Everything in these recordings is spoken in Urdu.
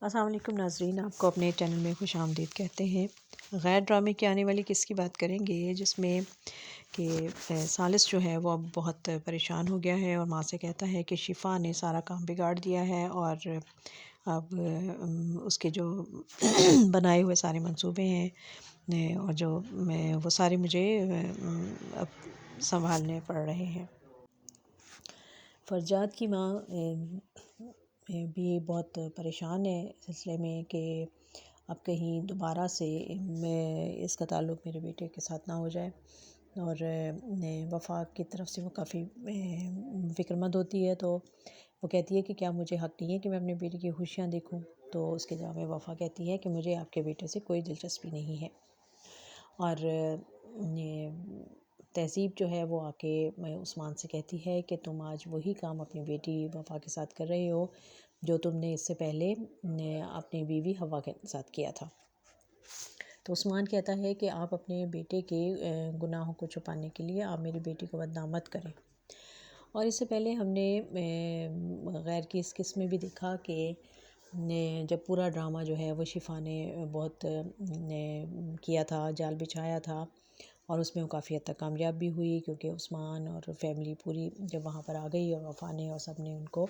السلام علیکم ناظرین، آپ کو اپنے چینل میں خوش آمدید کہتے ہیں۔ غیر ڈرامے کی آنے والی کس کی بات کریں گے، جس میں کہ ثالث جو ہے وہ اب بہت پریشان ہو گیا ہے اور ماں سے کہتا ہے کہ شفا نے سارا کام بگاڑ دیا ہے اور اب اس کے جو بنائے ہوئے سارے منصوبے ہیں اور جو وہ سارے مجھے اب سنبھالنے پڑ رہے ہیں۔ فرجاد کی ماں بھی بہت پریشان ہے اس سلسلے میں کہ اب کہیں دوبارہ سے اس کا تعلق میرے بیٹے کے ساتھ نہ ہو جائے، اور وفا کی طرف سے وہ کافی فکر مند ہوتی ہے، تو وہ کہتی ہے کہ کیا مجھے حق نہیں ہے کہ میں اپنے بیٹے کی خوشیاں دیکھوں؟ تو اس کے جواب میں وفا کہتی ہے کہ مجھے آپ کے بیٹے سے کوئی دلچسپی نہیں ہے، اور تہذیب جو ہے وہ آ کے عثمان سے کہتی ہے کہ تم آج وہی کام اپنی بیٹی وفا کے ساتھ کر رہے ہو جو تم نے اس سے پہلے اپنی بیوی حوا کے ساتھ کیا تھا۔ تو عثمان کہتا ہے کہ آپ اپنے بیٹے کے گناہوں کو چھپانے کے لیے آپ میری بیٹی کو بدنام مت کریں۔ اور اس سے پہلے ہم نے غیر کی اس قسم میں بھی دیکھا کہ جب پورا ڈرامہ جو ہے وہ شفا نے بہت کیا تھا، جال بچھایا تھا، اور اس میں وہ کافی حد تک کامیاب بھی ہوئی، کیونکہ عثمان اور فیملی پوری جب وہاں پر آ گئی اور وفا نے اور سب نے ان کو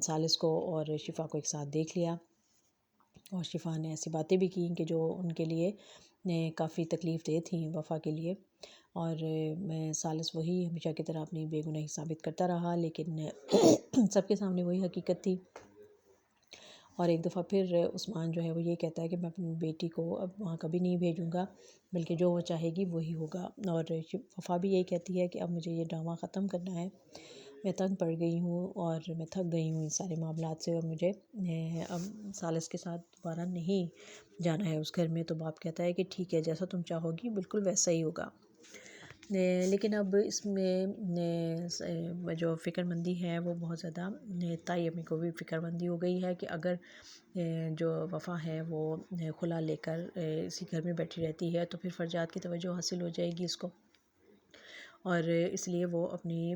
ثالث کو اور شفا کو ایک ساتھ دیکھ لیا، اور شفا نے ایسی باتیں بھی کیں کہ جو ان کے لیے کافی تکلیف دہ تھیں وفا کے لیے، اور ثالث وہی ہمیشہ کی طرح اپنی بے گناہی ثابت کرتا رہا، لیکن سب کے سامنے وہی حقیقت تھی۔ اور ایک دفعہ پھر عثمان جو ہے وہ یہ کہتا ہے کہ میں اپنی بیٹی کو اب وہاں کبھی نہیں بھیجوں گا، بلکہ جو وہ چاہے گی وہی ہوگا، اور وفا بھی یہی کہتی ہے کہ اب مجھے یہ ڈرامہ ختم کرنا ہے، میں تنگ پڑ گئی ہوں اور میں تھک گئی ہوں ان سارے معاملات سے، اور مجھے اب ثالث کے ساتھ دوبارہ نہیں جانا ہے اس گھر میں۔ تو باپ کہتا ہے کہ ٹھیک ہے، جیسا تم چاہو گی بالکل ویسا ہی ہوگا۔ لیکن اب اس میں جو فکر مندی ہے وہ بہت زیادہ تائی امی کو بھی فکر مندی ہو گئی ہے کہ اگر جو وفا ہے وہ خلا لے کر اسی گھر میں بیٹھی رہتی ہے تو پھر فرجاد کی توجہ حاصل ہو جائے گی اس کو، اور اس لیے وہ اپنی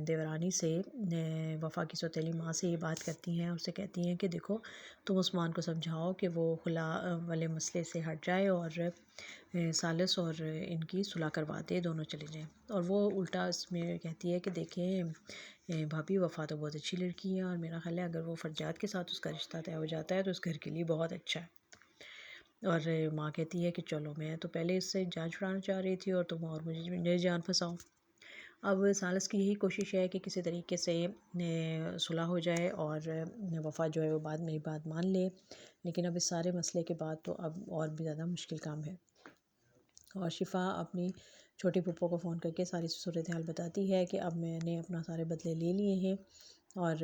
دیورانی سے وفا کی سوتیلی ماں سے یہ بات کرتی ہیں، اور اسے کہتی ہیں کہ دیکھو تم عثمان کو سمجھاؤ کہ وہ خلا والے مسئلے سے ہٹ جائے اور ثالث اور ان کی صلح کروا دے، دونوں چلے جائیں۔ اور وہ الٹا اس میں کہتی ہے کہ دیکھیں بھابھی، وفا تو بہت اچھی لڑکی ہے، اور میرا خیال ہے اگر وہ فرجاد کے ساتھ اس کا رشتہ طے ہو جاتا ہے تو اس گھر کے لیے بہت اچھا ہے۔ اور ماں کہتی ہے کہ چلو، میں تو پہلے اس سے جان چھڑانا چاہ رہی تھی اور تم اور مجھے جان پھنساؤ۔ اب ثالث کی یہی کوشش ہے کہ کسی طریقے سے صلح ہو جائے اور وفا جو ہے وہ میری بات مان لے، لیکن اب اس سارے مسئلے کے بعد تو اب اور بھی زیادہ مشکل کام ہے، اور شفا اپنی چھوٹی پھپھو کو فون کر کے ساری صورتحال بتاتی ہے کہ اب میں نے اپنا سارے بدلے لے لیے ہیں اور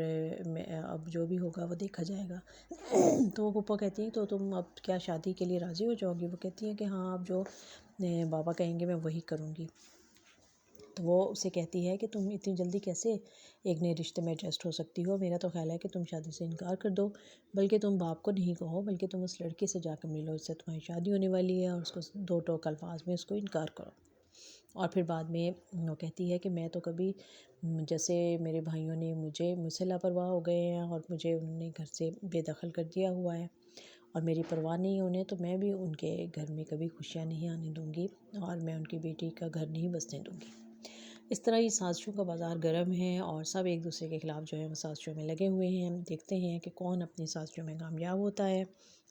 اب جو بھی ہوگا وہ دیکھا جائے گا۔ تو وہ پھپھو کہتی ہیں تو تم اب کیا شادی کے لیے راضی ہو جاؤ گی؟ وہ کہتی ہیں کہ ہاں، اب جو بابا کہیں گے میں وہی کروں گی۔ تو وہ اسے کہتی ہے کہ تم اتنی جلدی کیسے ایک نئے رشتے میں ایڈجسٹ ہو سکتی ہو؟ میرا تو خیال ہے کہ تم شادی سے انکار کر دو، بلکہ تم باپ کو نہیں کہو، بلکہ تم اس لڑکے سے جا کر ملو، اس سے تمہاری شادی ہونے والی ہے، اور اس کو دو ٹوک الفاظ میں اس کو انکار کرو۔ اور پھر بعد میں وہ کہتی ہے کہ میں تو کبھی، جیسے میرے بھائیوں نے مجھ سے لاپرواہ ہو گئے ہیں اور مجھے انہوں نے گھر سے بے دخل کر دیا ہوا ہے اور میری پرواہ نہیں انہیں، تو میں بھی ان کے گھر میں کبھی خوشیاں نہیں آنے دوں گی اور میں ان کی بیٹی کا گھر نہیں بسنے دوں گی۔ اس طرح یہ سازشوں کا بازار گرم ہے اور سب ایک دوسرے کے خلاف جو ہے وہ سازشوں میں لگے ہوئے ہیں۔ دیکھتے ہیں کہ کون اپنی سازشوں میں کامیاب ہوتا ہے،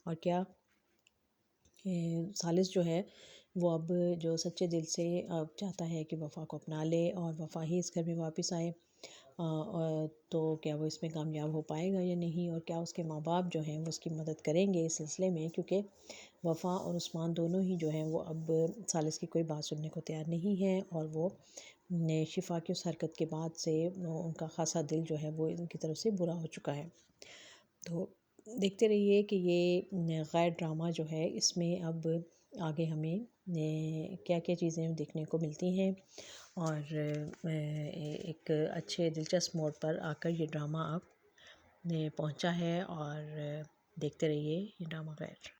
اور کیا ثالث جو ہے وہ اب جو سچے دل سے اب چاہتا ہے کہ وفا کو اپنا لے اور وفا ہی اس گھر میں واپس آئے، تو کیا وہ اس میں کامیاب ہو پائے گا یا نہیں، اور کیا اس کے ماں باپ جو ہیں وہ اس کی مدد کریں گے اس سلسلے میں، کیونکہ وفا اور عثمان دونوں ہی جو ہیں وہ اب ثالث کی کوئی بات سننے کو تیار نہیں ہیں، اور وہ شفا کی اس حرکت کے بعد سے ان کا خاصا دل جو ہے وہ ان کی طرف سے برا ہو چکا ہے۔ تو دیکھتے رہیے کہ یہ غیر ڈرامہ جو ہے اس میں اب آگے ہمیں کیا کیا چیزیں دیکھنے کو ملتی ہیں، اور ایک اچھے دلچسپ موڑ پر آ کر یہ ڈرامہ اب پہنچا ہے، اور دیکھتے رہیے یہ ڈرامہ غیر۔